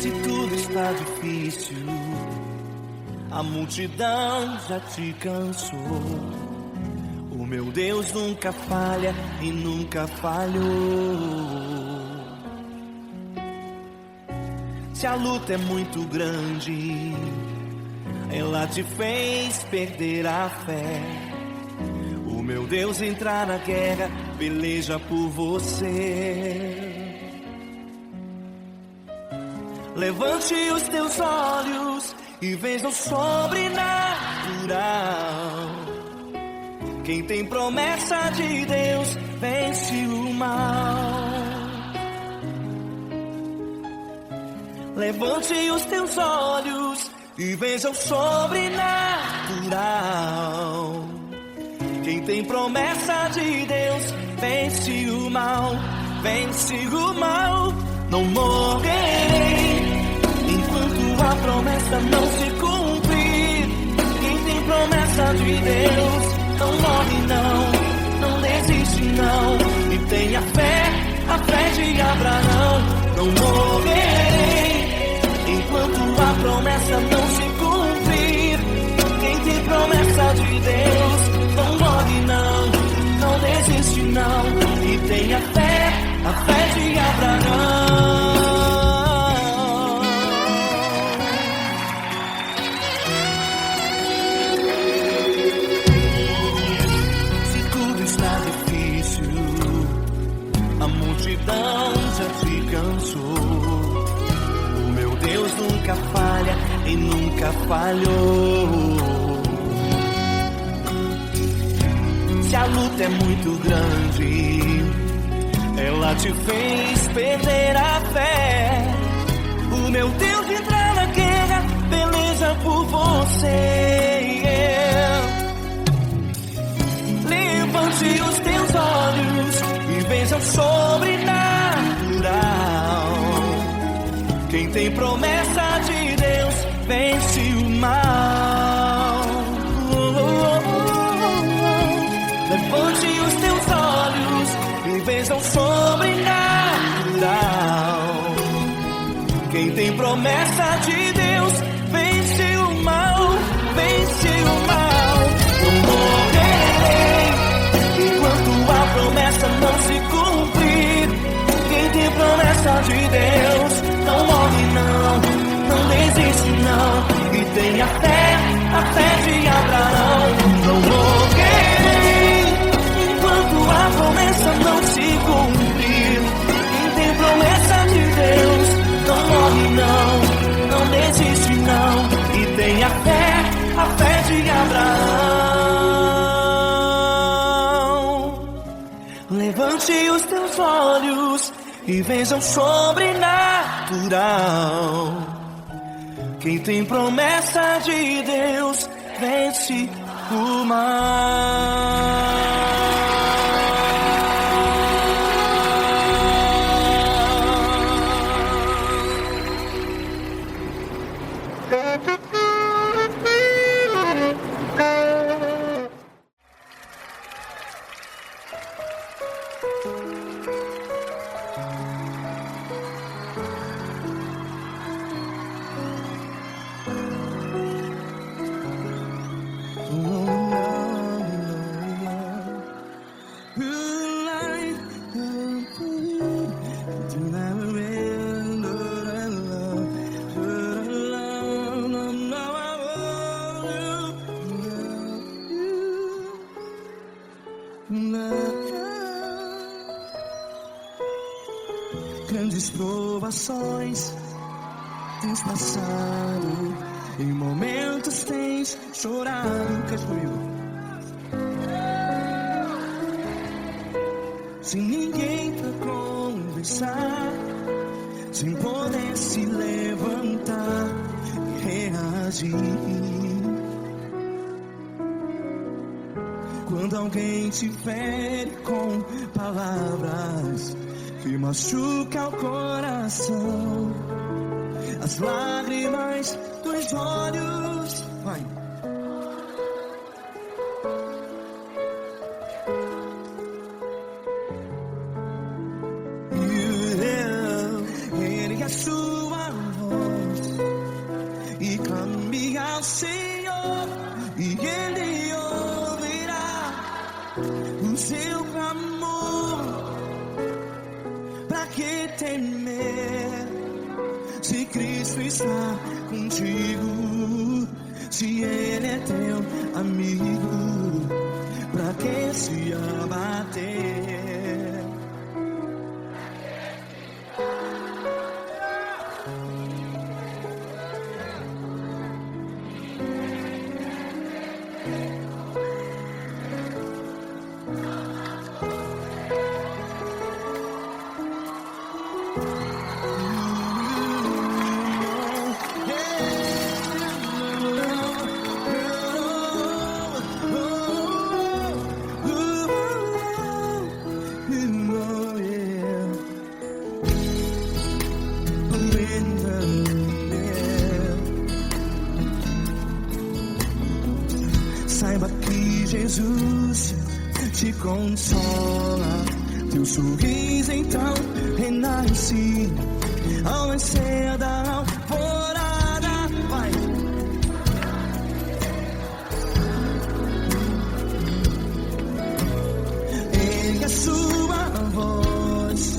Se tudo está difícil, a multidão já te cansou. O meu Deus nunca falha e nunca falhou. Se a luta é muito grande, ela te fez perder a fé. O meu Deus entra na guerra, peleja por você. Levante os teus olhos e veja o sobrenatural. Quem tem promessa de Deus vence o mal. Levante os teus olhos e veja o sobrenatural. Quem tem promessa de Deus vence o mal, vence o mal. Não morrerei enquanto a promessa não se cumprir. Quem tem promessa de Deus não morre não desiste não. E tenha fé, a fé de Abraão. Não morrerei enquanto a promessa não se cumprir. Quem tem promessa de Deus não morre não desiste não. E tenha fé, a fé de Abraão. Se tudo está difícil, a multidão já te cansou. O meu Deus nunca falha e nunca falhou. Se a luta é muito grande, ela te fez perder a fé. O meu Deus entra na guerra, peleja por você. Levante os teus olhos e veja o sobrenatural. Quem tem promessa de Deus vence o mal. Levante os teus olhos e veja o sobrenatural. Quem tem promessa de Deus vence o mal, vence o mal. Não morrerei enquanto a promessa não se cumprir. Quem tem promessa de Deus não morre não desiste não. E tenha fé, a fé de Abraão. Não morrerei enquanto a promessa não se cumprir. Quem tem promessa de Deus não morre não desiste não. E tenha fé, a fé de Abraão. Levante os teus olhos e veja o sobrenatural. Quem tem promessa de Deus vence o mal. Grandes provações tens passado, em momentos tens chorado. Cante comigo. Sem ninguém pra conversar, sem poder se levantar e reagir. Quando alguém te fere com palavras que machuca o coração, as lágrimas dos olhos, vai. Ele é a sua voz. Se Cristo está contigo, se Ele é teu amigo, pra que se abater? Saiba que Jesus te consola, teu sorriso então renasce ao nascer da alvorada. Vai. Ergue a sua voz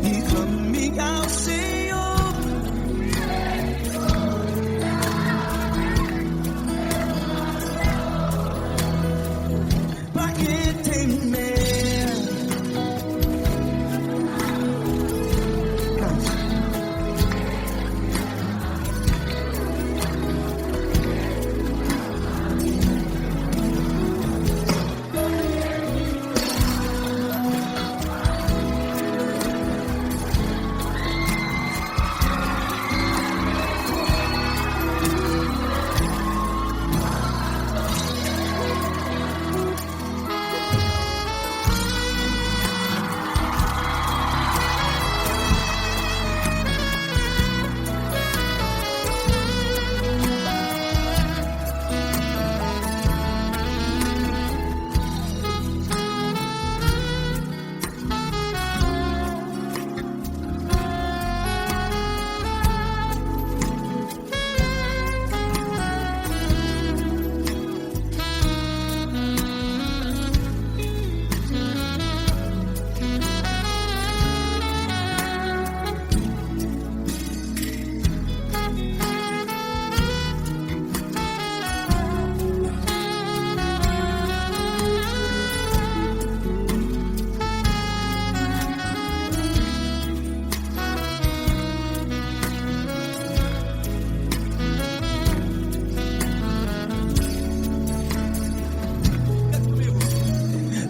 e clame ao Senhor.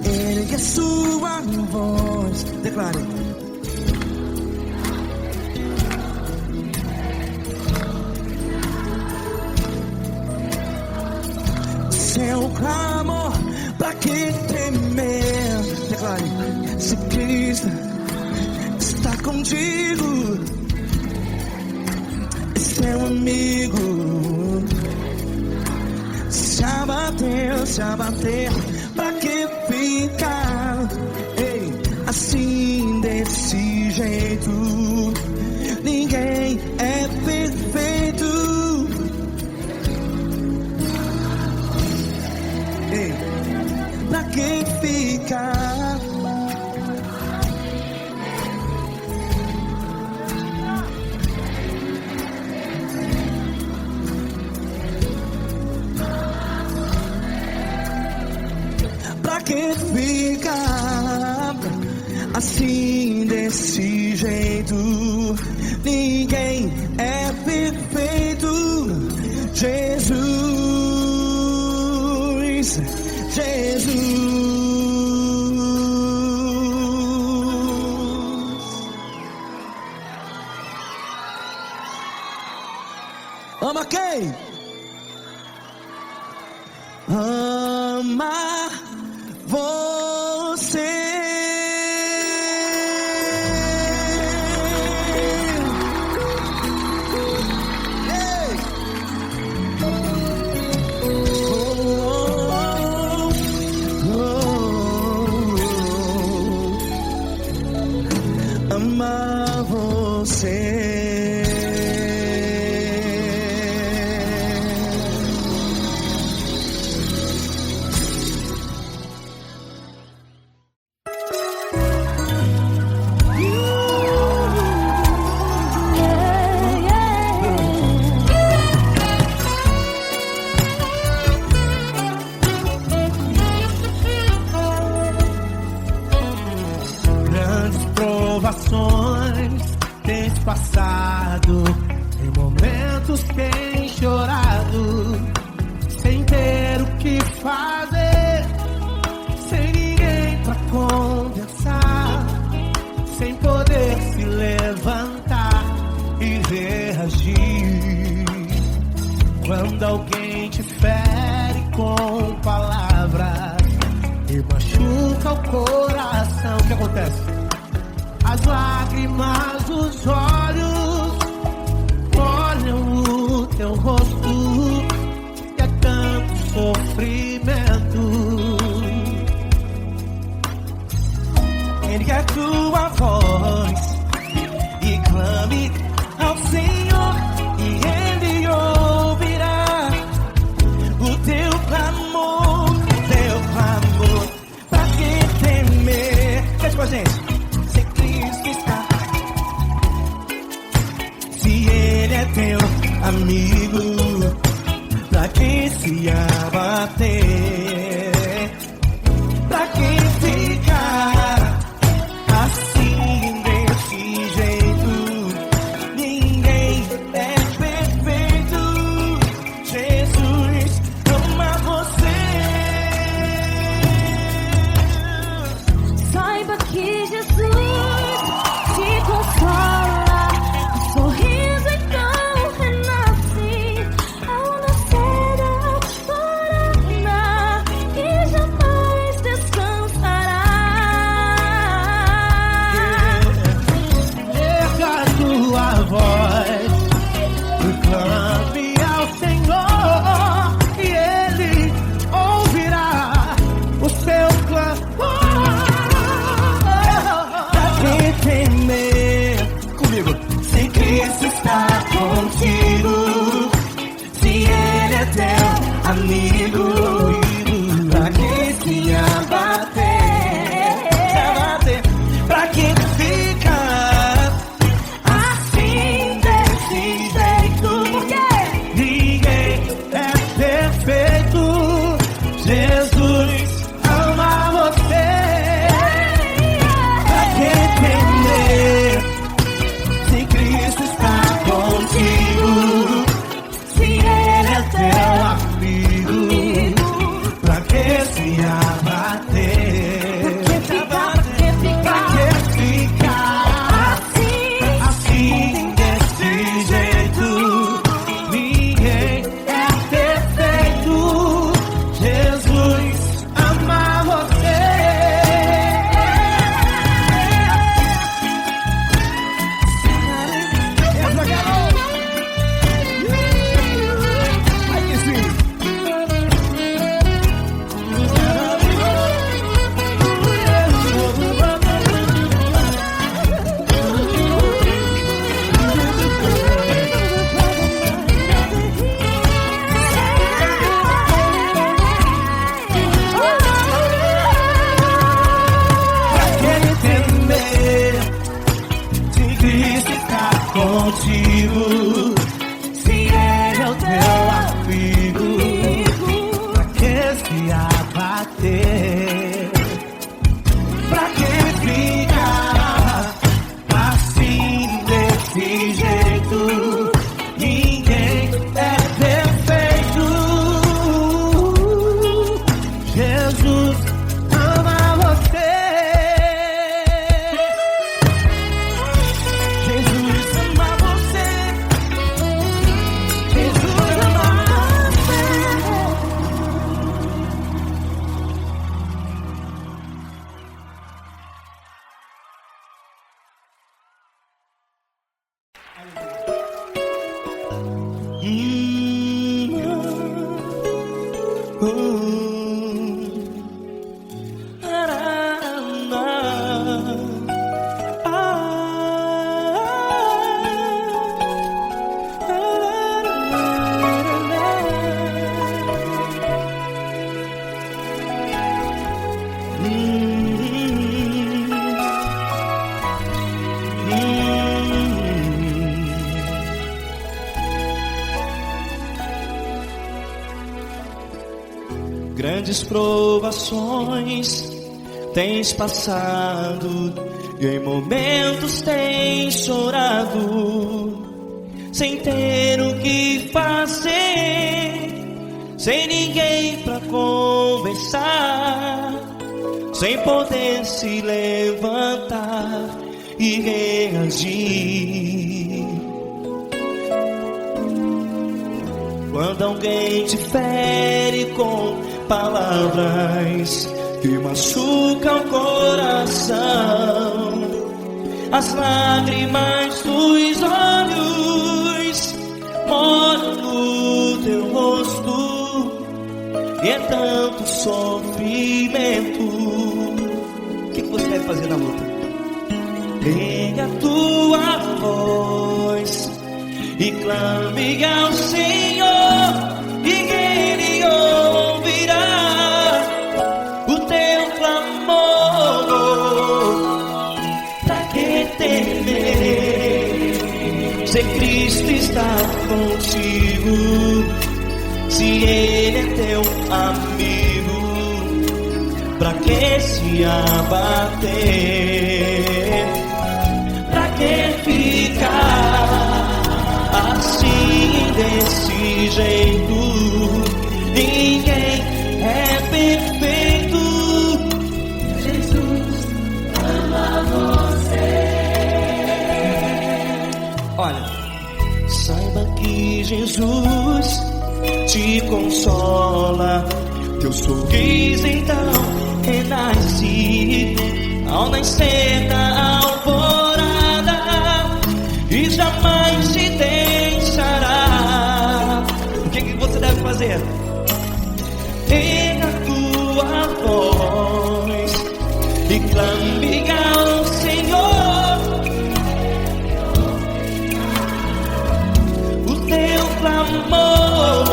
Ergue a sua voz, declare. Seu clamor, pra que temer? Declare. Se Cristo está contigo, é seu amigo. Se abater, pra que ficar assim desse jeito? Ninguém é perfeito. Pra que ficar? Pra que ficar assim desse jeito? Ninguém é perfeito. Jesus, ama quem? Ama você. Ama você. lado. Em momentos tem chorado, sem ter o que fazer, sem ninguém pra conversar, sem poder se levantar e reagir. Quando alguém te fere com palavras e machuca o coração, o que acontece? As lágrimas dos olhos molham o teu rosto, e é tanto sofrimento. Ergue a tua voz e clame ao Senhor, e Ele ouvirá o teu clamor, pra que temer? Cante com a gente. Se Cristo está, se Ele é teu amigo, pra que se abater? Pra que ficar assim desse jeito? Ninguém é perfeito. Jesus ama você. Saiba que Jesus te consola, o sorriso então renasce ao nascer da aurora e jamais descansará. Erga a tua voz e clame ao Senhor, e Ele ouvirá o seu clamor. Pra que temer? Comigo. Se Cristo está contigo, se Ele é teu amigo, pra que se abater? Pra que ficar assim desse jeito? Porque Ninguém é perfeito. Jesus ama você. Pra que temer? Se Cristo está contigo, se Ele é teu amigo, pra que se abater? Pra que ficar assim desse jeito? Ninguém é perfeito. Jesus ama você. Aí que sim. Pra que temer? Se Cristo está contigo, se Ele é o teu amigo, Pra que se abater? pra que ficar assim desse jeito? Ninguém é perfeito. Jesus ama você. Jesus ama você. Jesus ama você. Grandes provações tens passado e em momentos tens chorado, sem ter o que fazer, sem ninguém pra conversar, sem poder se levantar e reagir. Quando alguém te fere com palavras que machucam o coração, as lágrimas dos olhos molham no teu rosto, e é tanto sofrimento. O que você deve fazer na luta? Pega a tua voz e clame ao Senhor, e Ele ouvirá o teu clamor. Pra que temer, se Cristo está contigo, se Ele é teu amigo? Pra que se abater? Pra que ficar assim desse jeito? Ninguém é perfeito. Jesus ama você. Olha, saiba que Jesus te consola, teu sorriso então renasce ao nascer da alvorada, e jamais te deixará. O que você deve fazer? Pega a tua voz e clame ao Senhor, o teu clamor.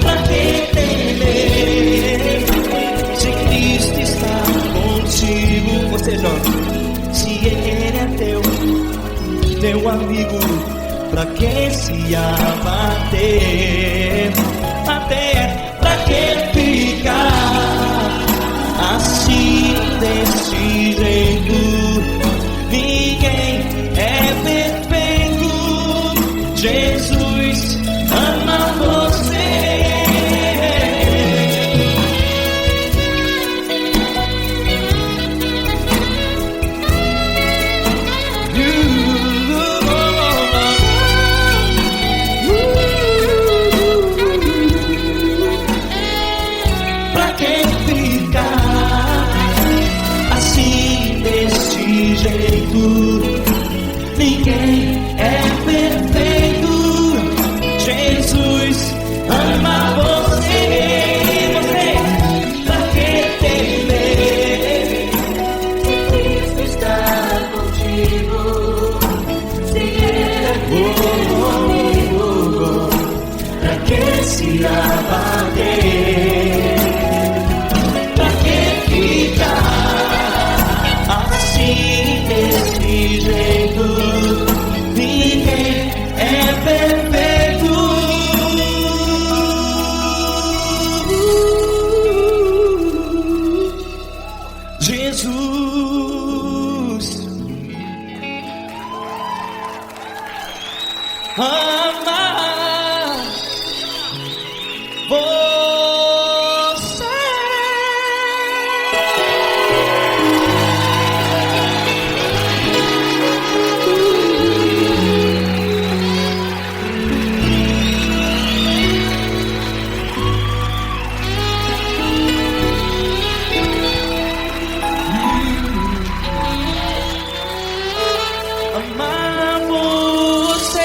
Pra que temer, se Cristo está contigo? Ou seja, se Ele é teu amigo, pra que se abater? Até pra que ficar assim desse jeito? Ninguém é perfeito. Jesus ama você. Pra que ficar assim desse jeito? Ninguém é perfeito. Jesus ama você. Pra que temer, se Cristo está contigo, se Ele é teu amigo? Pra que se abater? Pra que ficar assim desse jeito? Ninguém é perfeito. Jesus ama você. Amar você.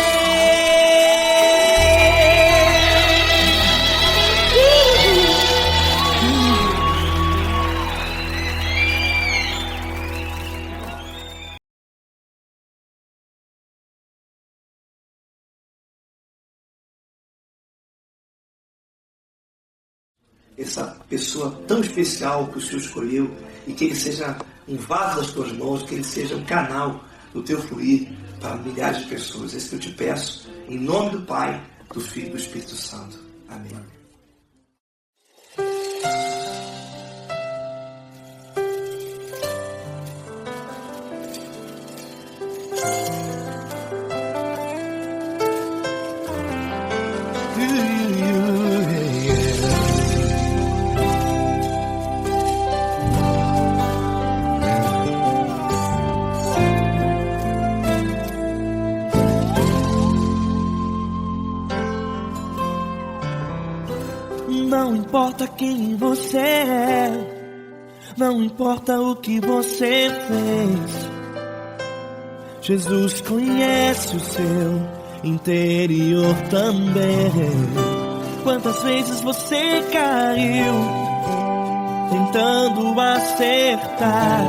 Essa pessoa tão especial que o Senhor escolheu, e que Ele seja um vaso das tuas mãos, que Ele seja um canal do teu fluir para milhares de pessoas. É isso que eu te peço, em nome do Pai, do Filho e do Espírito Santo. Amém. Não importa quem você é, não importa o que você fez, Jesus conhece o seu interior também. Quantas vezes você caiu tentando acertar,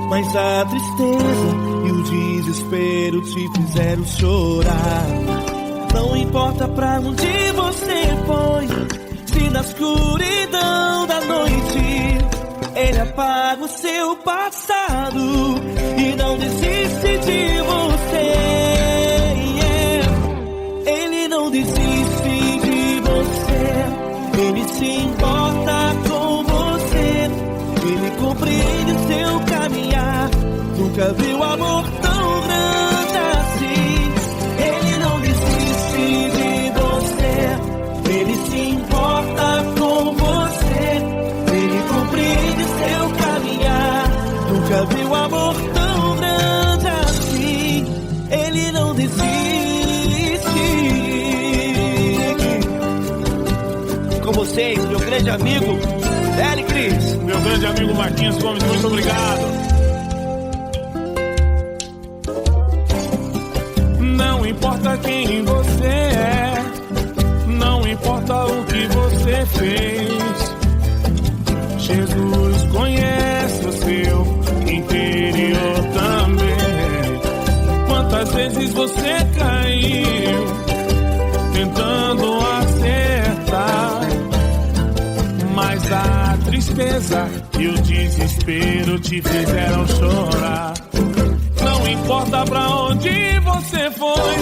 mas a tristeza e o desespero te fizeram chorar. Não importa pra onde você foi, se na escuridão da noite Ele apaga o seu passado e não desiste de você. Ele não desiste de você, Ele se importa com você, Ele compreende o seu caminhar. Nunca viu amor tão grande assim. Ele não desiste de você, Ele se importa com você, Ele compreende seu caminhar. Nunca viu amor tão grande assim. Ele não desiste. Com vocês, meu grande amigo Eli Cris. Meu grande amigo Marquinhos Gomes, muito obrigado. Não importa quem você é, não importa o que você fez, Jesus conhece o seu interior também. Quantas vezes você caiu tentando acertar, mas a tristeza e o desespero te fizeram chorar. Não importa pra onde você foi,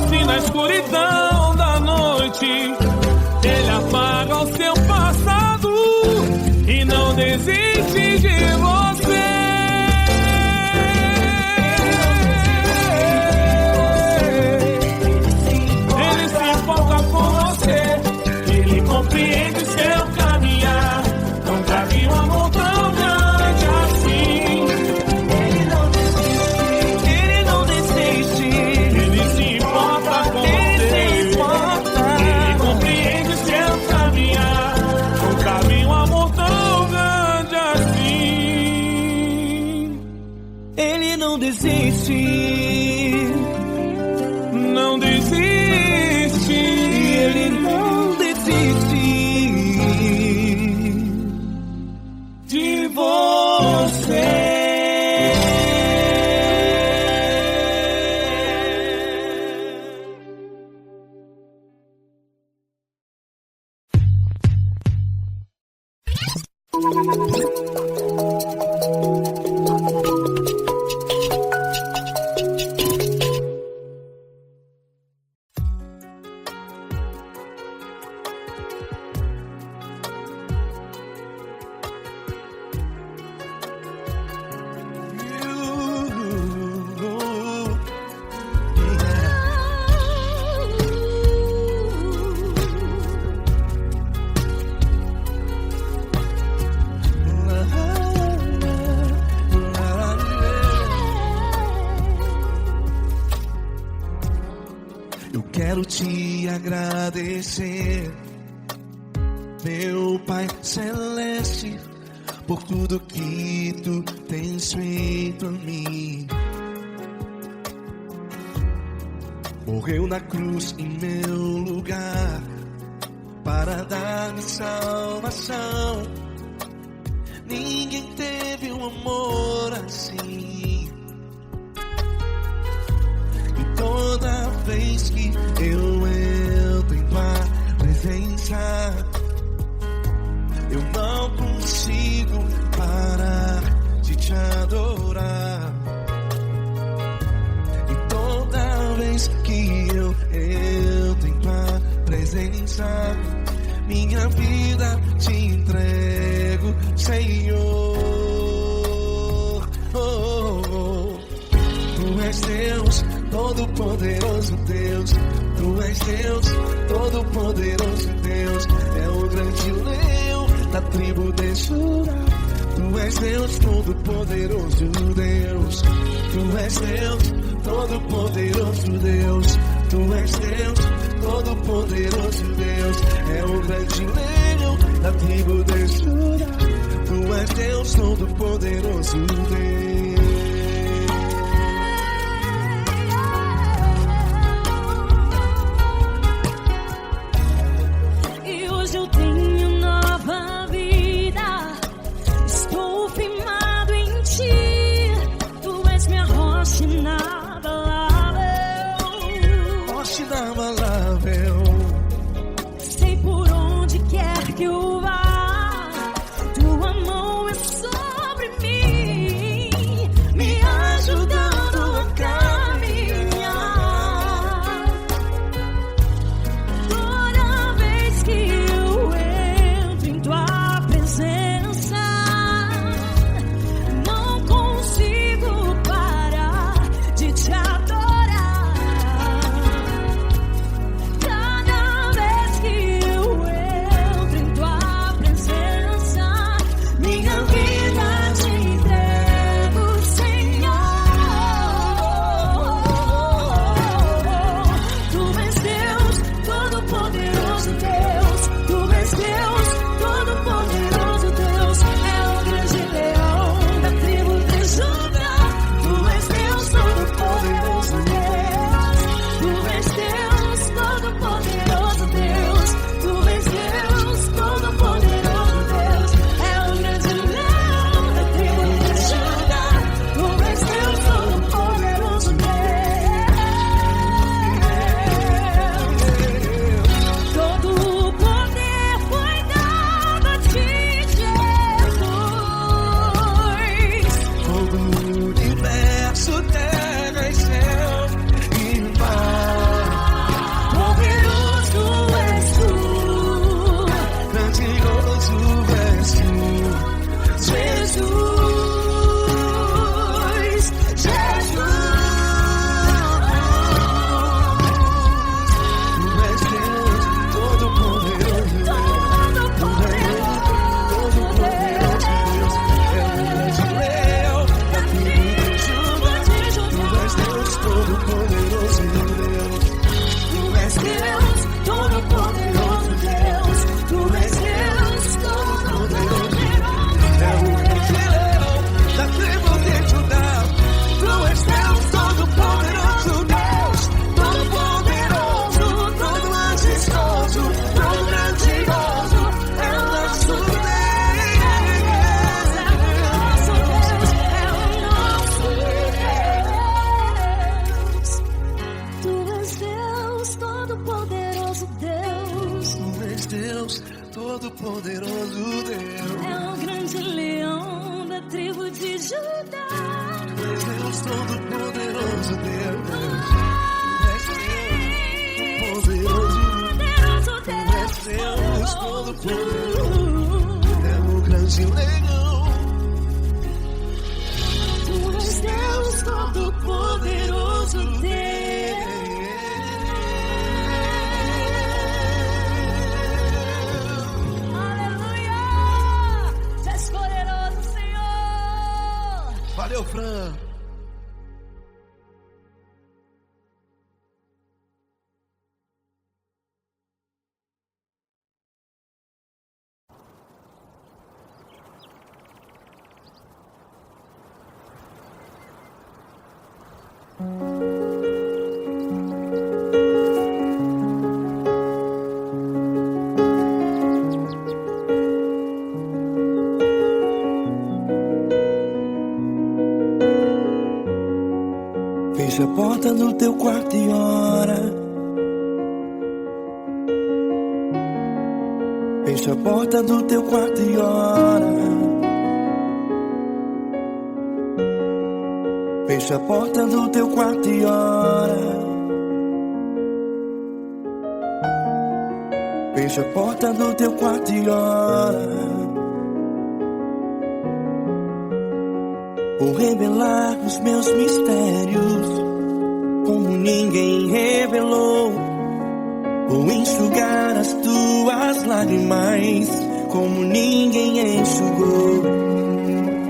se na escuridão da noite Ele apaga o seu passado e não desiste de você. Ele se importa com você, Ele compreende seu caminhar. Nunca vi um amor tão grande assim. Ele não desiste, Ele se importa com você, Ele compreende seu caminhar. Nunca vi um amor tão grande assim. Ele não desiste, não desiste, Ele não desiste de você. Eu quero te agradecer, meu Pai Celeste, por tudo que tu tens feito a mim. Morreu na cruz em meu lugar para dar-me salvação. Ninguém teve um amor assim. E toda vez que eu entro em tua presença, eu não consigo parar de te adorar. E toda vez que eu entro em tua presença, minha vida te entrego, Senhor. Tu és Deus, Todo-Poderoso Deus. Tu és Deus, Todo-Poderoso Deus. É o grande leão da tribo de Judá. Tu és Deus, Todo-Poderoso Deus. Tu és Deus, Todo-Poderoso Deus. Tu és Deus, Todo-Poderoso Deus é o grande leão da tribo de Judá. Tu és Deus, Todo-Poderoso Deus. E hoje eu tenho nova vida. Estou firmado em ti. Tu és minha rocha inabalável. Rocha inabalável. Sei por onde quer que eu vá, tua mão é sobre mim, me ajudando a caminhar. Toda vez que eu entro em tua presença, não consigo parar de te adorar. Cada vez que eu entro em tua presença, minha vida te entrego, Senhor. Tu és Deus, Todo-Poderoso Deus. Tu és Deus, Todo-Poderoso Deus. É o grande leão da tribo de Judá. Tu és Deus, Todo-Poderoso Deus. Tu és Deus, Todo-Poderoso Deus. Tu és Deus, Todo-Poderoso Deus. É o grande leão da tribo de Judá. Tu és Deus, Todo-Poderoso Deus. Todo o poder foi dado a ti, Jesus. Todo o universo, terra e céu e mar. Poderoso és tu, Grandioso és tu, Jesus, Jesus. Tu és Deus, Todo-Poderoso Deus. Todo-Poderoso Deus é o grande leão da tribo de Judá. Tu és Deus, Todo-Poderoso Deus. Tu és Deus, Todo-Poderoso Deus. Tu és Deus, Todo-Poderoso É o grande leão da tribo de Judá. Tu és Deus, Todo-Poderoso Deus. Todo-Poderoso, todo majestoso, todo grandioso é o nosso Deus. Tu és Deus, Todo-Poderoso Deus. Tu és Deus, Todo-Poderoso Deus. É o grande leão da tribo de Judá. Tu és Deus, Todo-Poderoso Deus. Tu és Deus, Poderoso Tu és Deus, Deus. Todo-Poderoso. É o grande leão. Tu és Deus, Todo-Poderoso Deus. Aleluia! Tu és poderoso, Senhor. Valeu, Fran. Fecha a porta do teu quarto e ora. Fecha a porta do teu quarto e ora. Fecha a porta do teu quarto e ora. Fecha a porta do teu quarto e ora. Vou revelar os meus mistérios como ninguém revelou. Vou enxugar as tuas lágrimas como ninguém enxugou.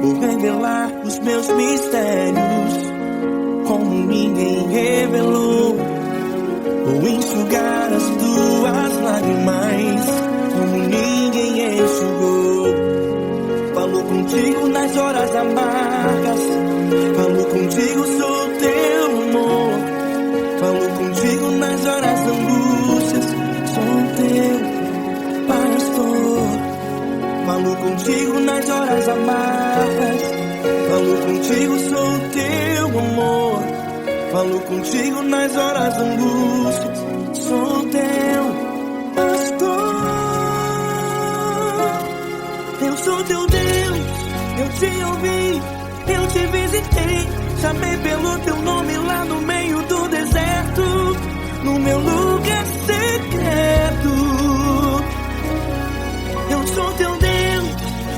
Vou revelar os meus mistérios como ninguém revelou. Vou enxugar as nas horas amargas. Falo contigo, sou teu amor. Falo contigo nas horas da angústias. Sou teu pastor. Falo contigo nas horas amargas. Falo contigo, sou teu amor. Falo contigo nas horas da angústias. Sou teu pastor. Eu sou teu Deus, eu te ouvi, eu te visitei. Chamei pelo teu nome lá no meio do deserto, no meu lugar secreto. Eu sou teu Deus,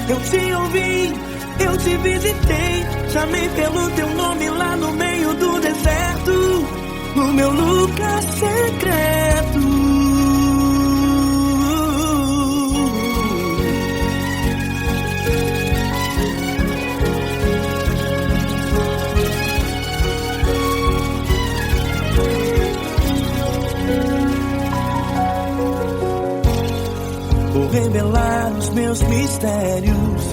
eu te ouvi, eu te visitei. Chamei pelo teu nome lá no meio do deserto, no meu lugar secreto. Vou revelar os meus mistérios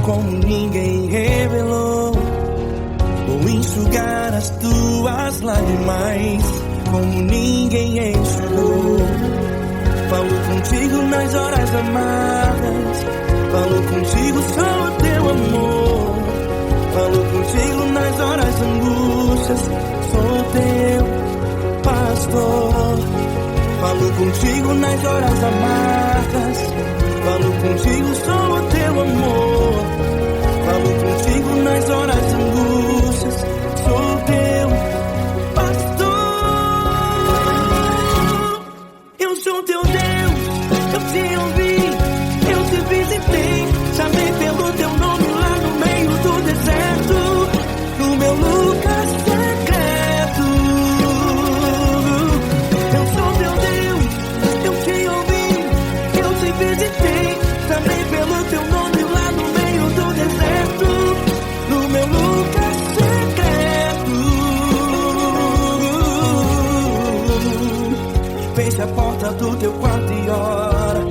como ninguém revelou. Vou enxugar as tuas lágrimas como ninguém enxugou. Falo contigo nas horas amargas. Falo contigo, sou teu amor. Falo contigo nas horas angústias. Sou teu pastor. Falo contigo nas horas amargas. Falo contigo, sou teu amor. Falo contigo nas horas angústias. Sou teu pastor. Eu sou teu Deus, eu te ouvi, eu te visitei. Chamei pelo teu nome lá no meio do deserto, no meu lugar secreto. Eu sou teu Deus, eu te ouvi, eu te visitei. Chamei pelo teu nome lá no meio do deserto, no meu lugar secreto. Feche a porta do teu quarto e ora.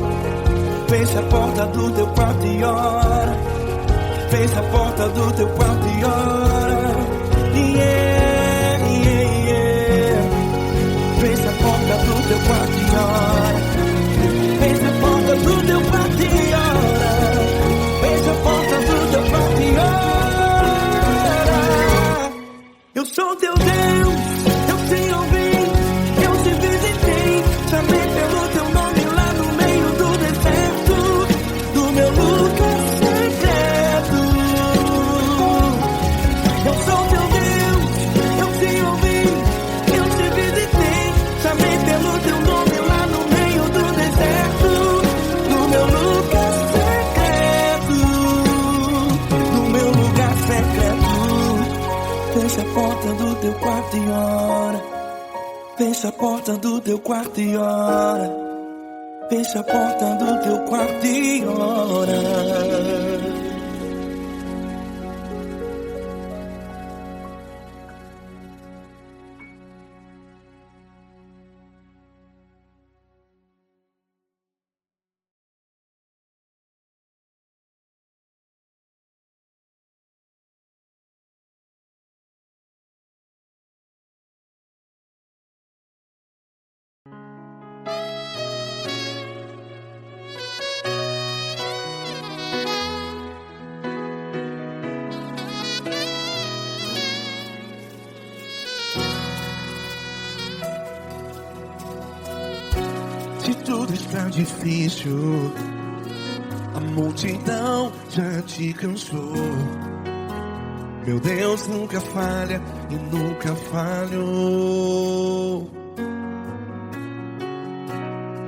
Feche a porta do teu quarto e ora. Feche a porta do teu quarto e ora. Yeah, yeah, yeah. Feche a porta do teu quarto e ora. Feche a porta do teu quarto e ora. Feche a porta do teu quarto e ora. Eu sou teu Deus, eu te ouvi, eu te visitei. Chamei pelo teu nome lá no meio do deserto, do meu lugar secreto. Eu sou teu Deus, eu te ouvi, eu te visitei. Chamei pelo teu nome lá no meio do deserto, no meu lugar secreto, no meu lugar secreto. Fecha a porta do teu quarto e ora. Fecha a porta do teu quarto e ora. Fecha a porta do teu quarto e ora. Se tudo está difícil, a multidão já te cansou. Meu Deus nunca falha e nunca falhou.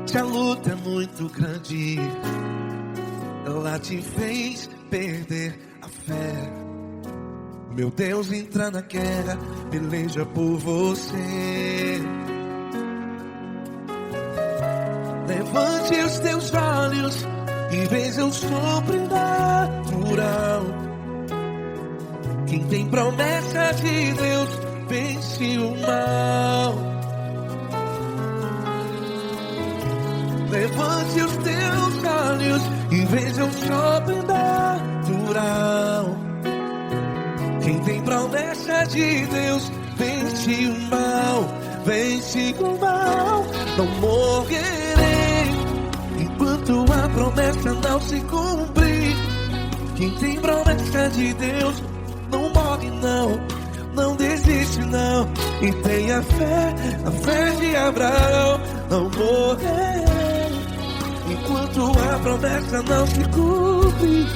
Se a luta é muito grande, ela te fez perder a fé. Meu Deus entra na guerra, peleja por você. Levante os teus olhos e veja o sobrenatural. Quem tem promessa de Deus vence o mal. Levante os teus olhos e veja o sobrenatural. tem promessa de Deus vence o mal, vence o mal. Não morrerei enquanto a promessa não se cumprir. Quem tem promessa de Deus não morre não, não desiste não. E tem a fé de Abraão. Não morrerei enquanto a promessa não se cumpre.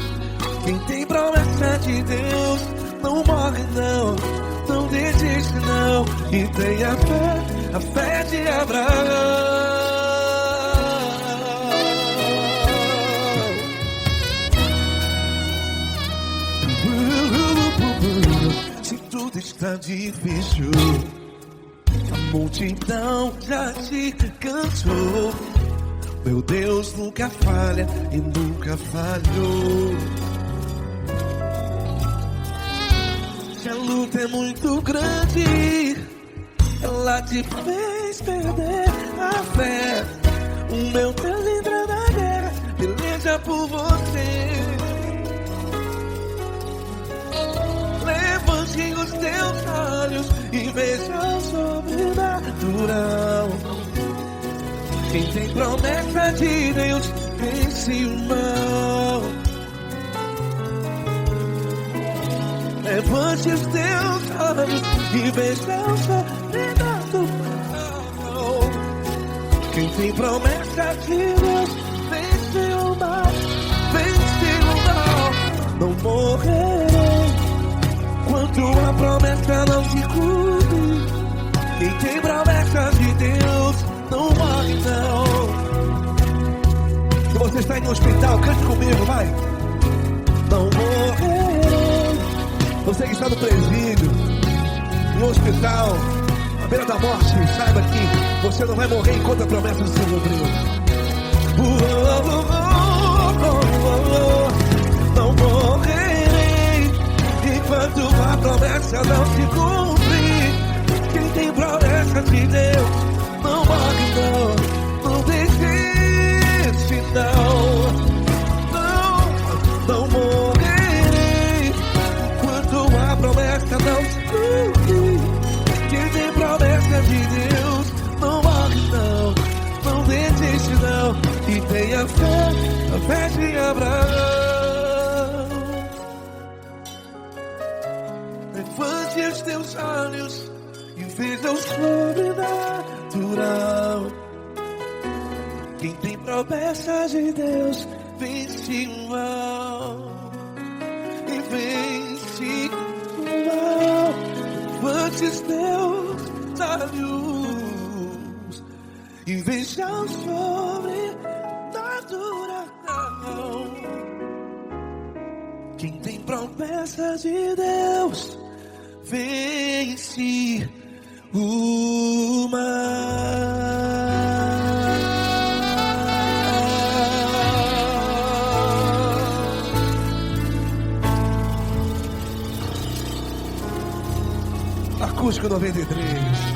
Quem tem promessa de Deus não morre não, não desiste não. E tem a fé de Abraão. Se tudo está difícil, a multidão já te cansou. Meu Deus nunca falha e nunca falhou. Se a luta é muito grande, ela te fez perder a fé. O meu Deus entra na guerra, peleja por você. Levante os teus olhos e veja o sobrenatural. Quem tem promessa de Deus vence o mal. Levante os teus olhos e veja o sobrenatural. Quem tem promessa de Deus vence o mal, vence o mal. Não morrerei enquanto a promessa não se cumpre. Quem tem promessa de Deus não morre não. Se você está em um hospital, cante comigo, vai. Não morrerei. Você que está no presídio, no hospital, à beira da morte, saiba que você não vai morrer enquanto a promessa não se cumpriu. Não morrerei enquanto a promessa não se cumprir. Quem tem promessa de Deus não morre não, não desiste não. Não morrerei enquanto a promessa não se cumprir. Quem tem promessa de Deus não morre não, não desiste não. E tem a fé de Abraão. Levante os teus olhos e veja o sobrenatural. Quem tem promessa de Deus vence o mal, e vence o mal. Levante os teus olhos e veja o sobrenatural. Quem tem promessa de Deus vence o mal. Acústico 93.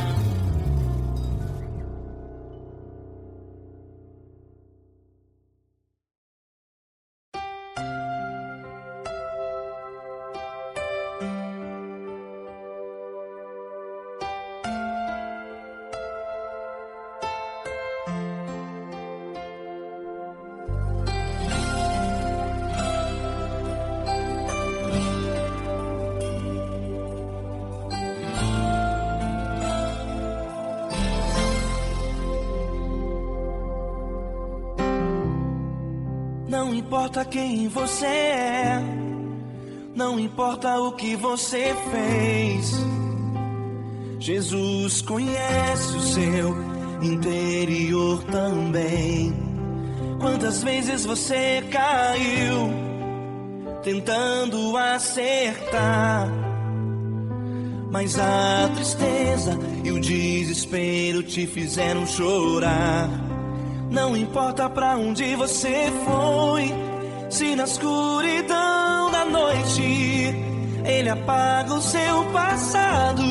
Não importa quem você é, não importa o que você fez, Jesus conhece o seu interior também. Quantas vezes você caiu tentando acertar, mas a tristeza e o desespero te fizeram chorar. Não importa pra onde você foi, se na escuridão da noite Ele apaga o seu passado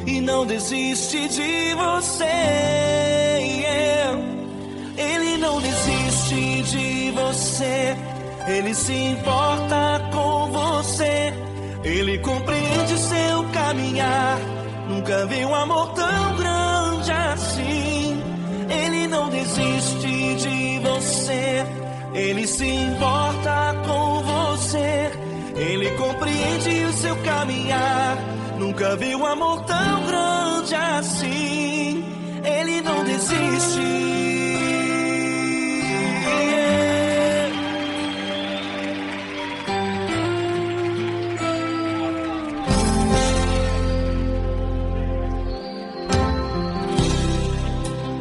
e não desiste de você. Ele não desiste de você, Ele se importa com você. Ele compreende caminhar. Nunca vi um amor tão grande assim. Ele não desiste de você, ele se importa com você, ele compreende o seu caminhar. Nunca vi um amor tão grande assim. Ele não desiste.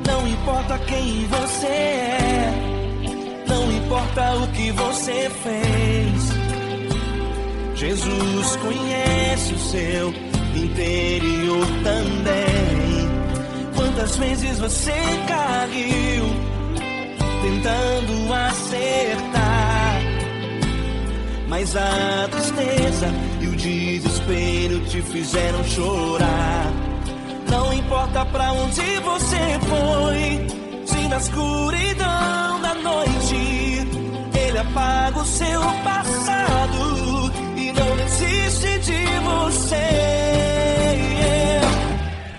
Não importa quem você é, não importa o que você fez, Jesus conhece o seu interior também. Quantas vezes você caiu tentando acertar, mas a tristeza e o desespero te fizeram chorar. Não importa pra onde você foi, se na escuridão da noite ele apaga o seu passado e não desiste de você.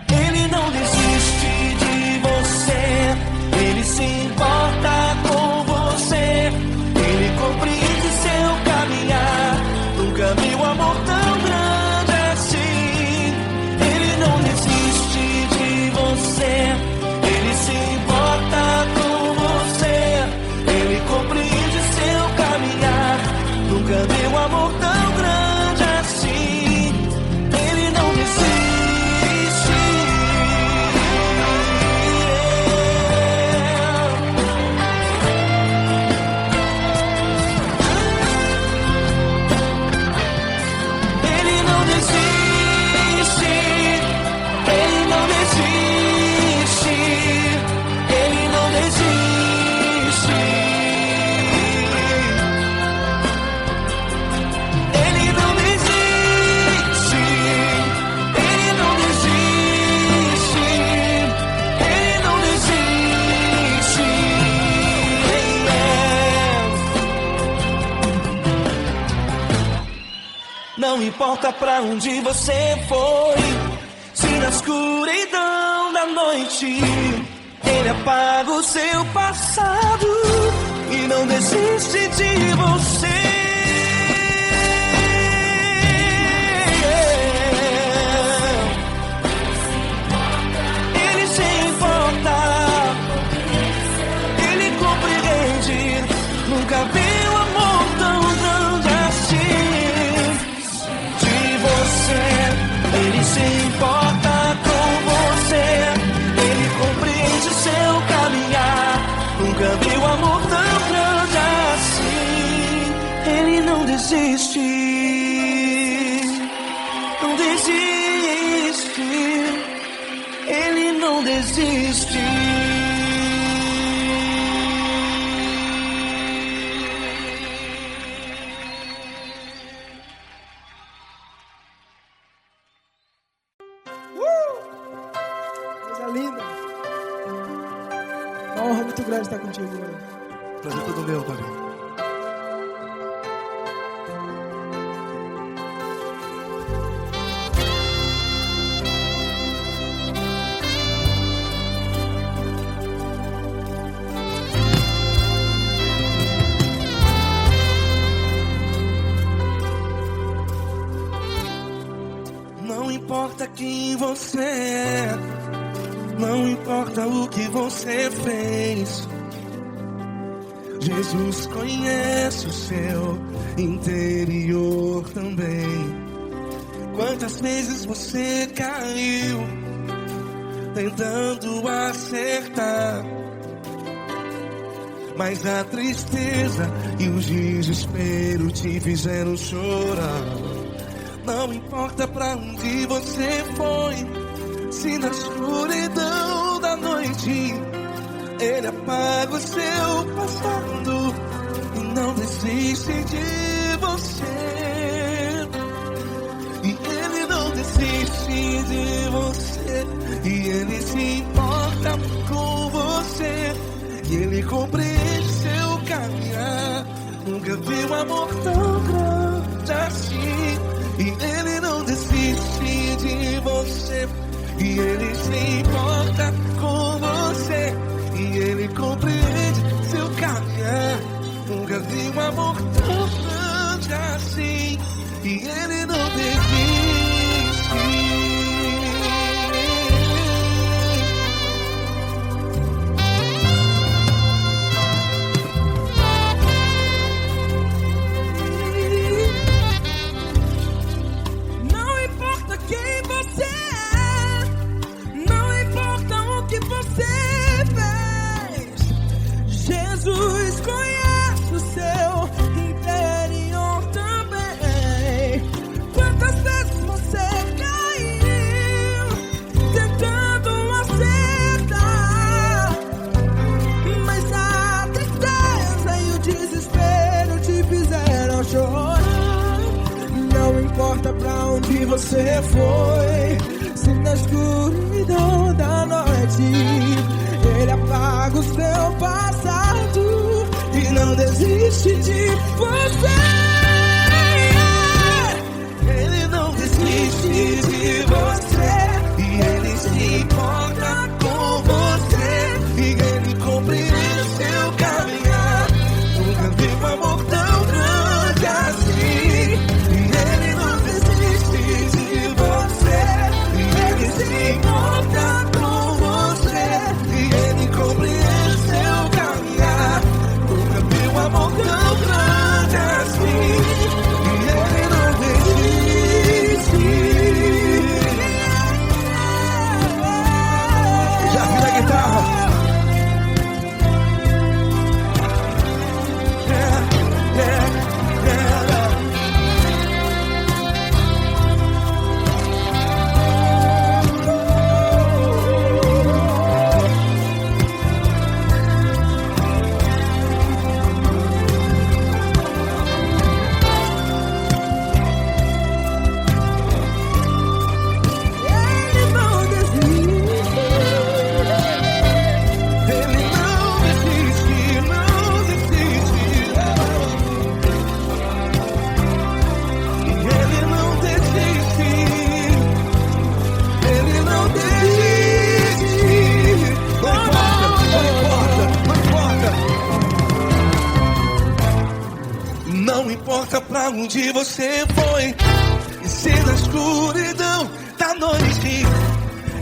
Ele não desiste de você, ele se importa com você, ele compreende seu caminhar. Nunca vi um amor tão grande assim. Ele não desiste de você, ele se importa com você, ele compreende seu caminhar. Nunca vi um amor tão grande assim. Ele não desiste. Ele não desiste. Ele não desiste. Ele não desiste. Ele não desiste. Ele não desiste. Ele não desiste. Não importa pra onde você foi, se na escuridão da noite ele apaga o seu passado e não desiste de você. Ele se importa, ele compreende. Nunca vi um amor tão grande assim. De você, ele se importa com você, ele compreende o seu caminhar. Nunca vi um amor tão grande assim. Ele não desiste, não desiste, ele não desiste. Coisa linda. Uma honra muito grande estar contigo, Glória. Prazer todo meu, Pai. Não importa quem você é, não importa o que você fez, Jesus conhece o seu interior também. Quantas vezes você caiu tentando acertar, mas a tristeza e o desespero te fizeram chorar. Não importa pra onde você foi, se na escuridão da noite ele apaga o seu passado e não desiste de você. E ele não desiste de você, e ele se importa com você, e ele compreende seu caminhar. Nunca vi um amor tão grande assim. E ele não desiste de você. E Ele se importa com você. E Ele compreende seu caminhar. Nunca vi um amor tão grande assim. E Ele não desiste. Não importa quem você é, não importa o que você fez, Jesus conhece o seu interior também. Quantas vezes você caiu tentando acertar, mas a tristeza e o desespero te fizeram chorar. Não importa pra onde você foi, se na escuridão da noite Ele apaga o seu passado e não desiste de você. Ele não desiste de você. E Ele se importa com você. E Ele compreende seu caminhar. Nunca vi um amor tão grande assim. E Ele não desiste de você. E Ele se importa com você. E Ele compreende seu caminhar. Nunca vi um amor tão grande assim. E Ele não desiste. Já vi a guitarra. Ele não desiste. Ele não desiste, não desiste. Ele não desiste. Ele não desiste. Não importa pra onde você foi, e se na escuridão da noite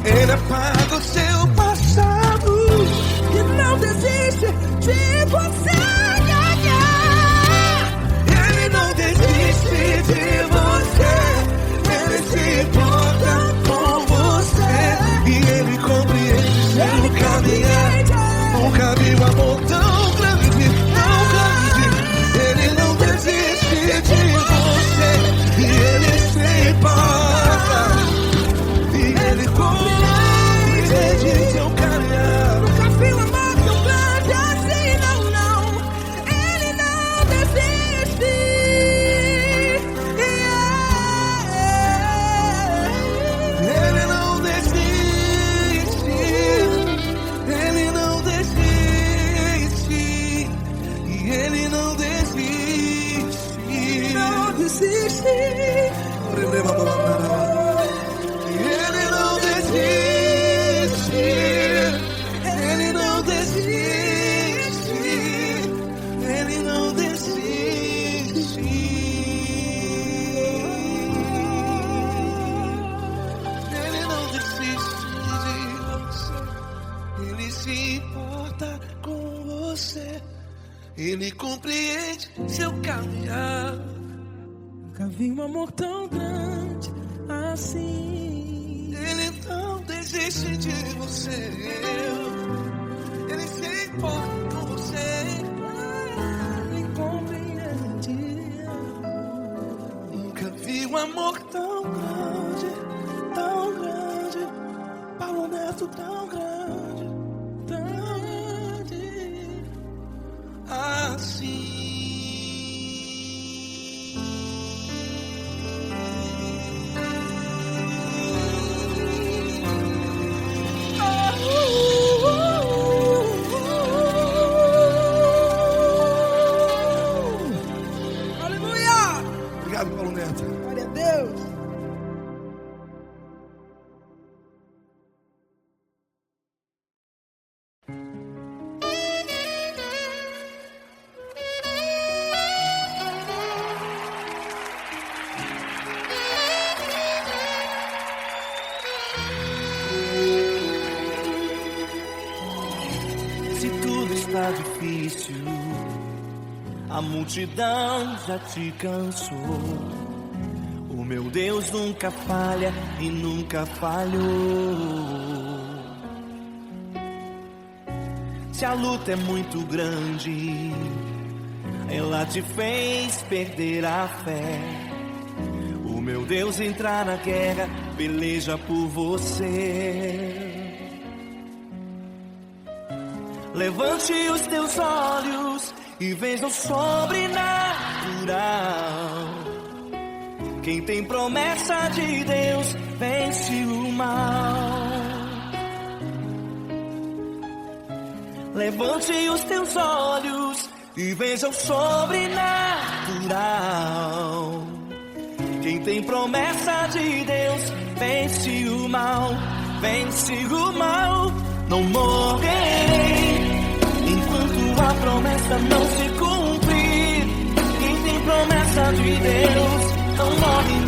Ele apaga o seu passado. E não desiste de você. Ele não desiste de você. Ele se importa com você. E Ele compreende seu caminhar. Nunca vi um amor tão grande, tão grande. Ele não desiste de você. E Ele se importa. E Ele compreende seu caminhar. Nunca vi um amor tão grande assim, não, não. Ele não desiste. Ele não desiste. Ele não desiste. E Ele não desiste. Não desiste. Ele não desiste. Ele não desiste. Ele não desiste. Ele não desiste de você. Ele se importa com você. Ele compreende seu caminhar. Nunca vi um amor tão grande assim. Ele não desiste de você. Ele se importa com você. Ele compreende. Nunca vi um amor tão grande, Paulo Neto tão grande, assim. Aleluia! Obrigado, Paulo Neto. Glória a Deus. está difícil, a multidão já te cansou. O meu Deus nunca falha e nunca falhou. Se a luta é muito grande, ela te fez perder a fé. O meu Deus entrar na guerra, peleja por você. Levante os teus olhos e veja o sobrenatural. Quem tem promessa de Deus vence o mal. Levante os teus olhos e veja o sobrenatural. Quem tem promessa de Deus vence o mal, vence o mal. Não morrerei enquanto a promessa não se cumprir. Quem tem promessa de Deus não morre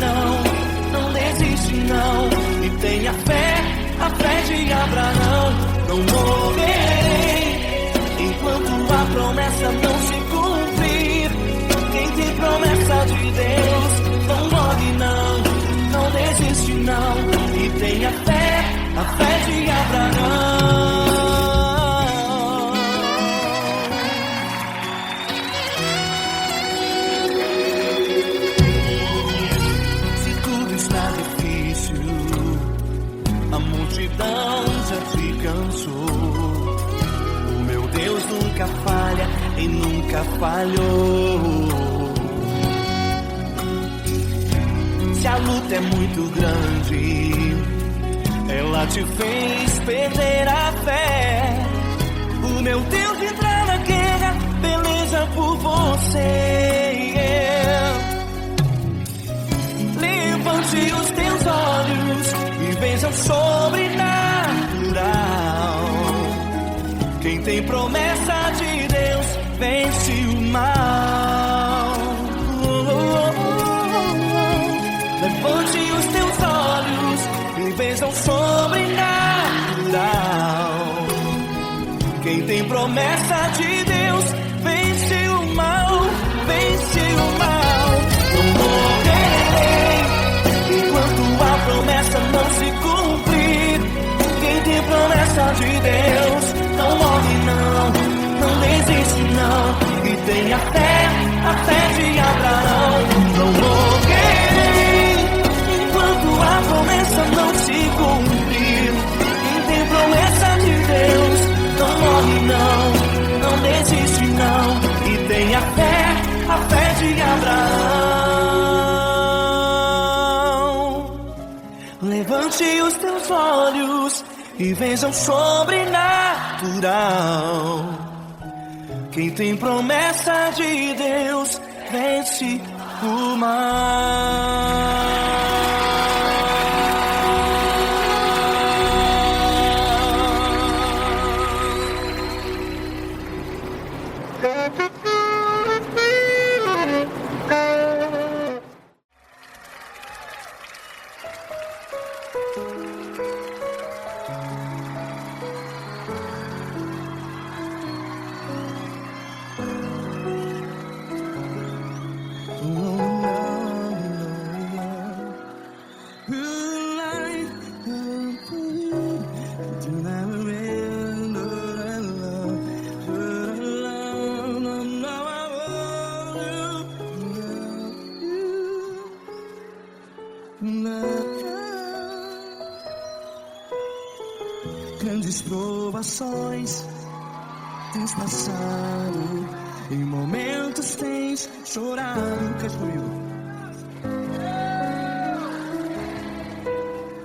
não desiste não. E tenha fé, a fé de Abraão. Não morrerei enquanto a promessa não se cumprir. Quem tem promessa de Deus não morre não desiste não. E tenha fé, a fé de Abraão. Se tudo está difícil, a multidão já te cansou. O meu Deus nunca falha e nunca falhou. Se a luta é muito grande, ela te fez perder a fé. O meu Deus entrar na guerra, peleja por você. Levante os teus olhos e veja o sobrenatural. Quem tem promessa de Deus vence o mal. Levante os teus olhos e veja o sobrenatural. Quem tem promessa de Deus vence o mal, vence o mal. Não morrerei enquanto a promessa não se cumprir. Quem tem promessa de Deus não morre não desiste não. E tenha fé, a fé de Abraão. Não morrerei enquanto a promessa não se cumprir. Quem tem promessa de Deus não morre não desiste não. E tenha fé, a fé de Abraão. Levante os teus olhos e veja o sobrenatural. Quem tem promessa de Deus vence o mal. Grandes provações tens passado, em momentos tens chorado. Cante comigo.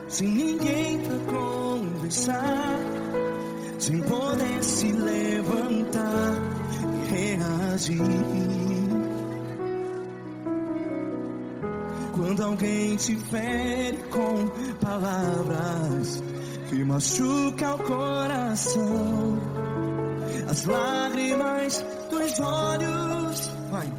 Sem ninguém pra conversar, sem poder se levantar e reagir. Quando alguém te fere com palavras que machuca o coração, as lágrimas dos olhos, vai.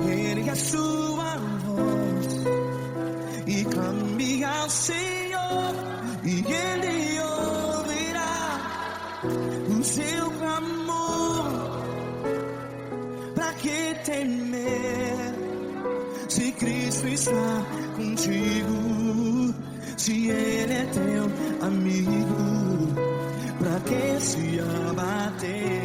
Ele é a sua voz temer? Se Cristo está contigo, se Ele é teu amigo, pra que se abater?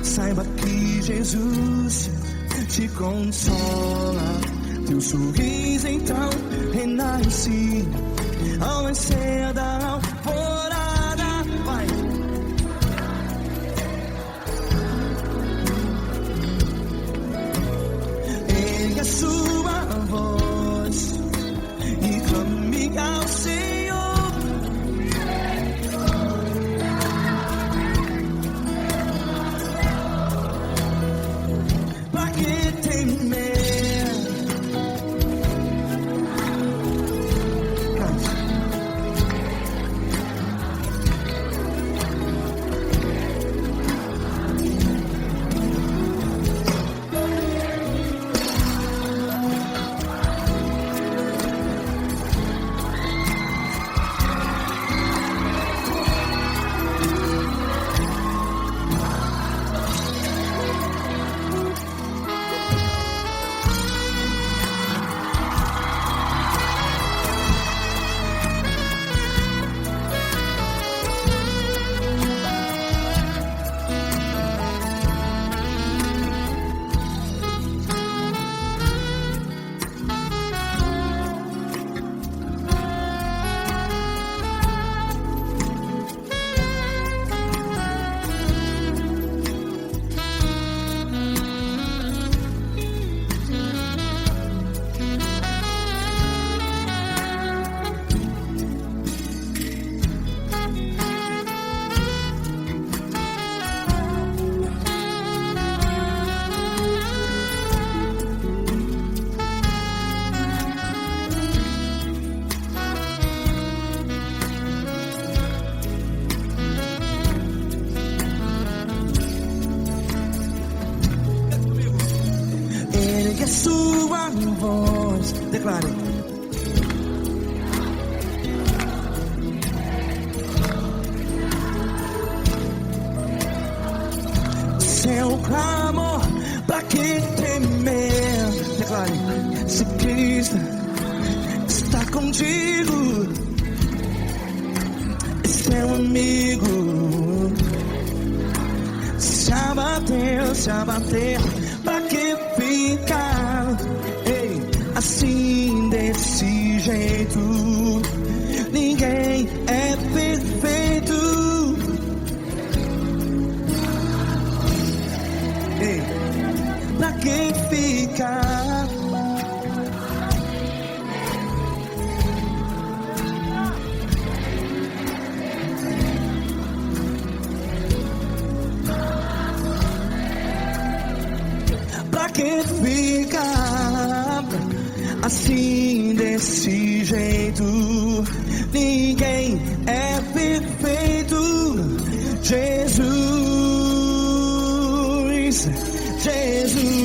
Saiba que Jesus te consola, teu sorriso então renasce ao nascer da alvorada. Vai. Ergue a sua voz e clame ao Senhor. Pra que temer? Ergue a sua voz, declare. Seu clamor, pra que temer? Declare. Se Cristo está contigo, é seu amigo. Se abater, pra que ficar assim desse jeito? Ninguém é perfeito. Pra que ficar? Pra que ficar assim desse jeito? Ninguém é perfeito. Jesus, Jesus.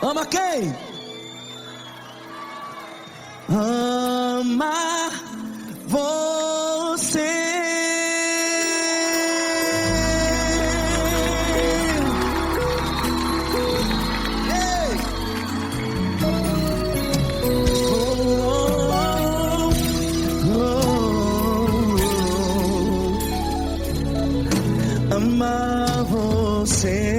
Ama quem? Ama você. Ei! Ama você.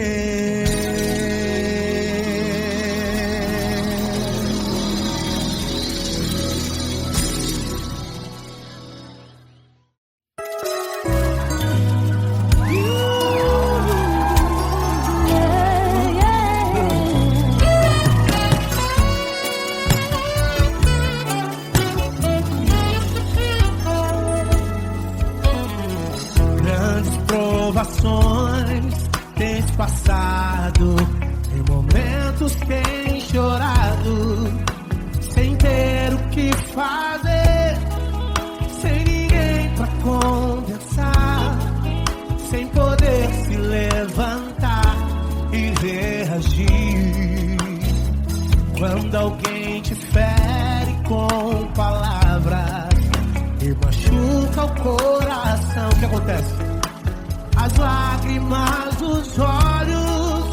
passado, em momentos tem chorado, sem ter o que fazer, sem ninguém pra conversar, sem poder se levantar e reagir. Quando alguém te fere com palavras e machuca o coração, o que acontece? As lágrimas dos olhos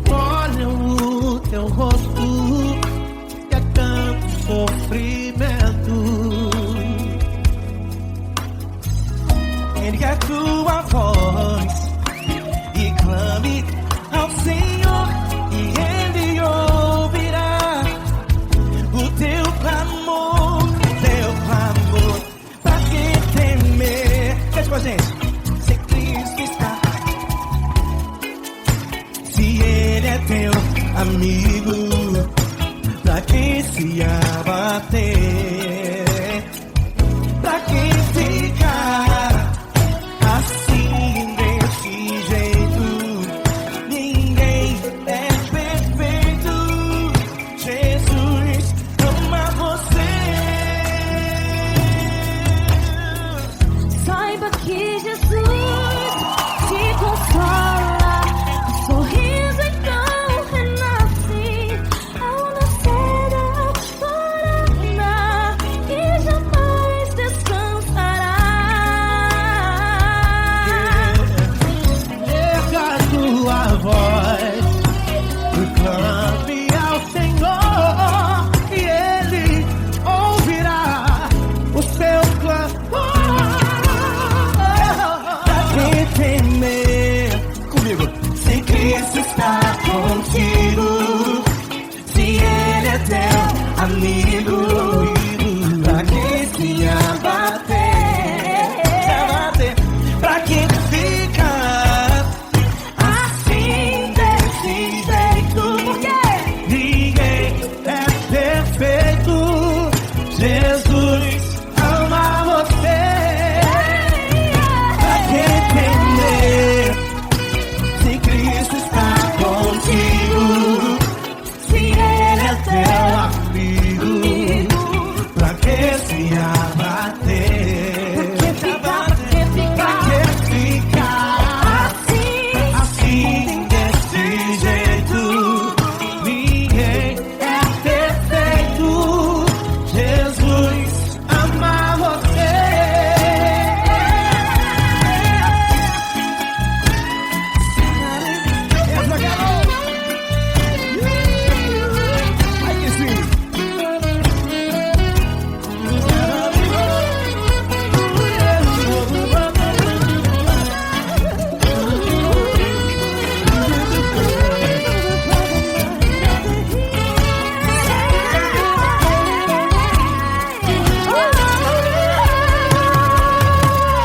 molham o teu rosto, e é tanto sofrimento. Ergue a tua voz e clame ao Senhor, e Ele ouvirá o teu clamor, pra que temer? Cante com a gente. Se Cristo está, se Ele é teu amigo, pra que se abater? Pra que ficar assim desse jeito? Ninguém é perfeito. Jesus ama você. Saiba que Jesus te consola, o sorriso então renasce ao nascer da aurora e jamais descansará. Erga a tua voz e clame ao Senhor, e Ele ouvirá o seu clamor. Pra que temer? Comigo. Se Cristo está contigo, se Ele é teu amigo, pra que se abater? Pra que ficar assim desse jeito? Ninguém é perfeito. Jesus ama você. Pra que temer? Se Cristo está contigo, se Ele é teu Amigo, pra que se abater? Pra que ficar assim desse jeito? Ninguém é perfeito. Jesus ama você. Essa garota. Aí que sim.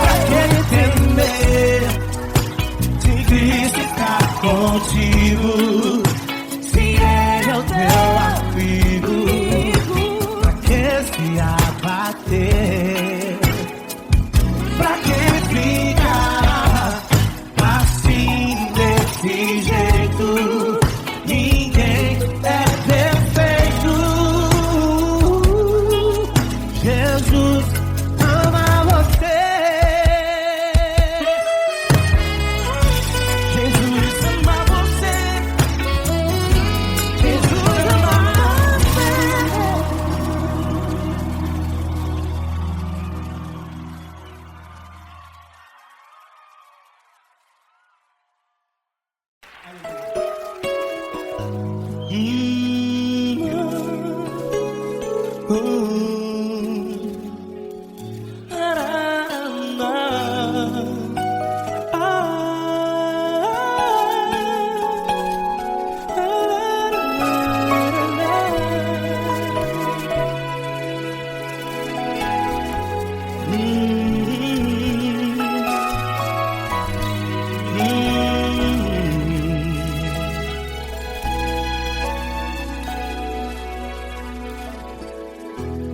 Pra que temer? Se Cristo está contigo, se Ele é o teu Amigo, pra que se abater? pra que ficar assim desse jeito? Ninguém é perfeito. Jesus ama você. Jesus ama você. Jesus ama você.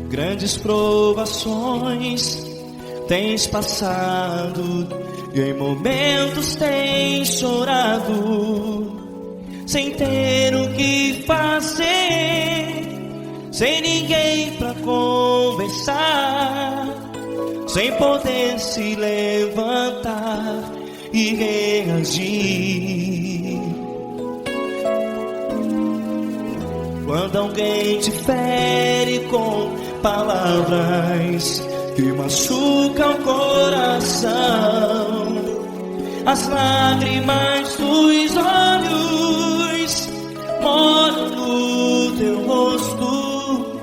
Grandes provações tens passado, e em momentos tens chorado, sem ter o que fazer, sem ninguém pra conversar, sem poder se levantar e reagir. Quando alguém te fere com palavras que machucam o coração, as lágrimas dos olhos moram no teu rosto,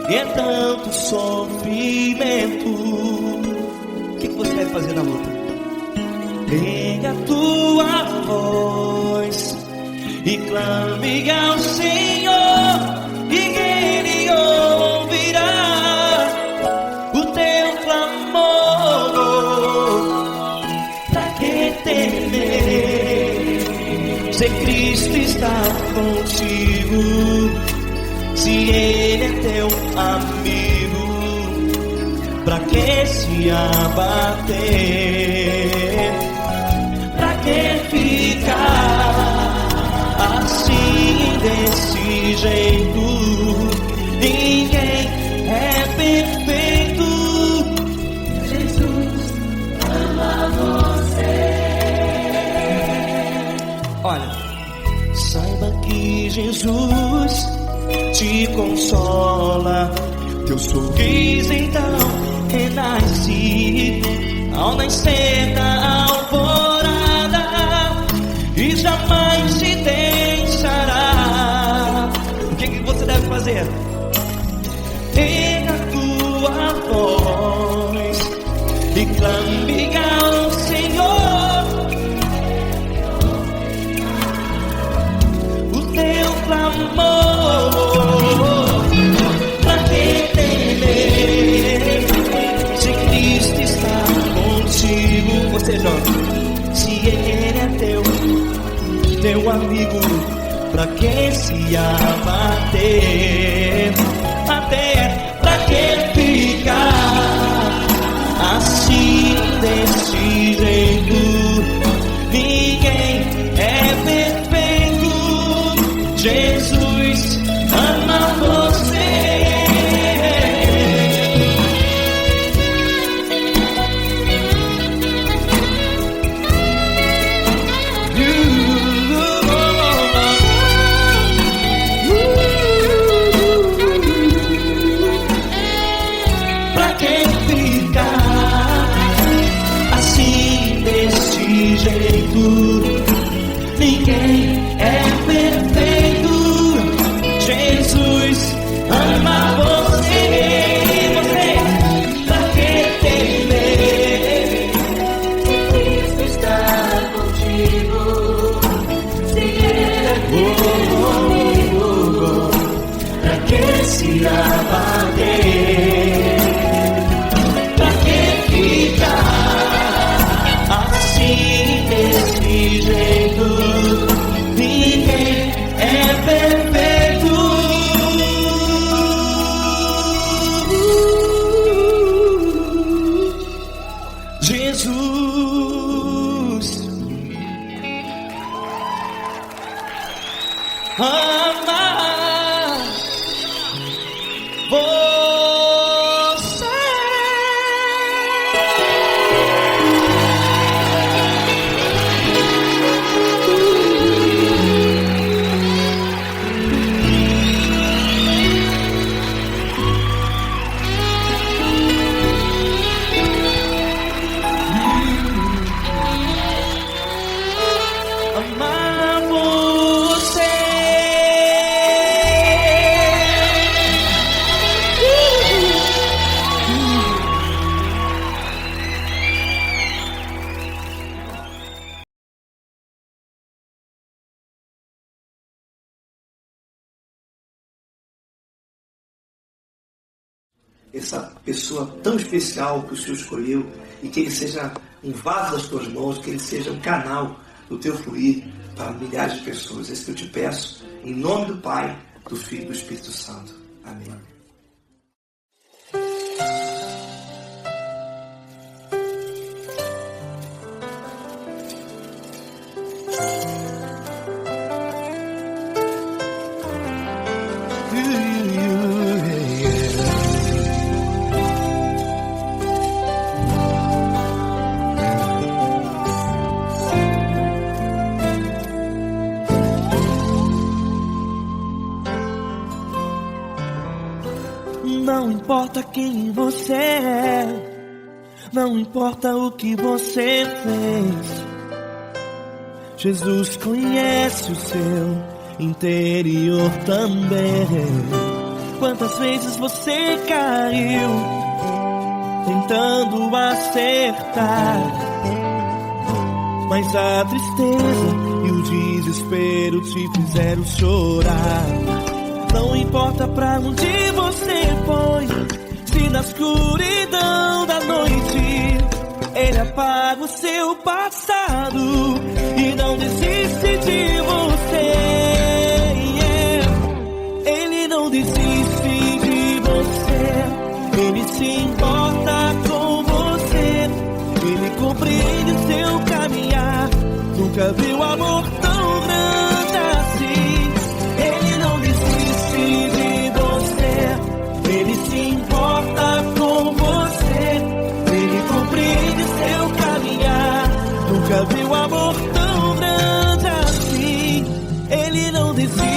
e é tanto sofrimento. O que você deve fazer na luta? Pega a tua voz e clame ao Senhor, e Ele ouvirá o teu clamor. Pra que temer, se Cristo está contigo, se Ele é teu amigo? Pra que se abater? Pra que ficar assim, desse jeito? Ninguém é perfeito. Jesus ama você. Olha, saiba que Jesus te consola, teu sorriso então renasce ao nascer da alvorada, e jamais te deixará. O que você deve fazer? Pega a tua voz e clame ao Senhor, o teu clamor. Pra que temer, se Cristo está contigo? Você jovem, se Ele é teu amigo, pra que se abater? Até pra que ficar assim, desse jeito? Ninguém é perfeito. Jesus ama você. Ninguém é perfeito. Jesus ama você. Você, pra que temer? Cristo está contigo, se Ele é teu amigo. Pra que se abater? Pra que ficar assim, desse jeito? Ninguém é perfeito. Jesus ama você. Amar você. Essa pessoa tão especial que o Senhor escolheu, e que Ele seja um vaso das tuas mãos, que Ele seja um canal do teu fluir para milhares de pessoas. É isso que eu te peço, em nome do Pai, do Filho e do Espírito Santo. Amém. importa quem você é, não importa o que você fez, Jesus conhece o seu interior também. Quantas vezes você caiu tentando acertar, mas a tristeza e o desespero te fizeram chorar. Não importa pra onde você foi, se na escuridão da noite Ele apaga o seu passado e não desiste de você. Ele não desiste de você, Ele se importa com você, Ele compreende o seu caminhar. Nunca viu amor tão grande assim. Ele não desiste de você, Ele se importa com você, Ele compreende seu caminhar. Nunca viu amor tão grande assim. Ele não desiste.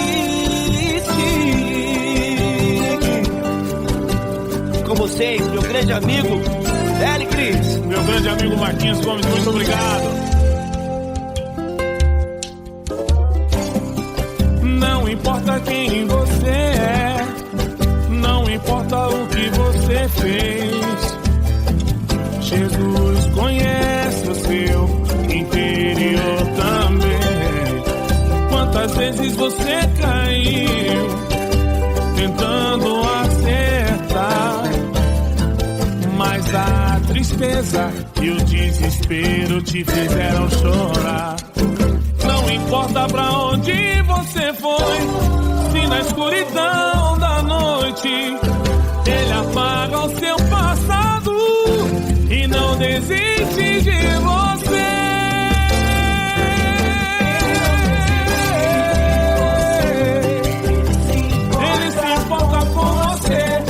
Com vocês, meu grande amigo L. Cris. Meu grande amigo Marquinhos Gomes, muito obrigado. Não importa quem você é, não importa o que você fez, Jesus conhece o seu interior também. Quantas vezes você caiu tentando acertar, mas a tristeza e o desespero te fizeram chorar. Não importa pra onde você foi, se na escuridão da noite Ele apaga o seu passado e não desiste de você. Ele se importa com você,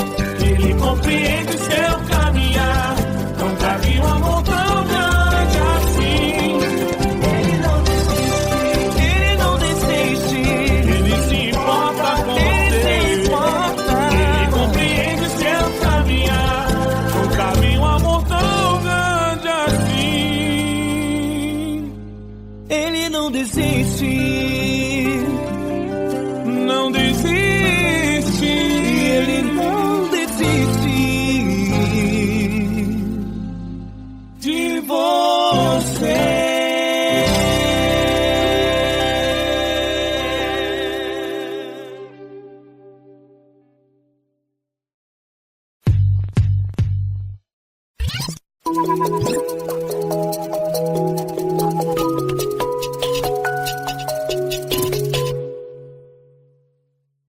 Ele compreende seu caminhar. Nunca vi um amor tão grande assim. Ele não desiste, Ele se importa com você, Ele compreende seu caminhar. Nunca vi um amor tão grande assim. Ele não desiste, não desiste, Ele não desiste de você.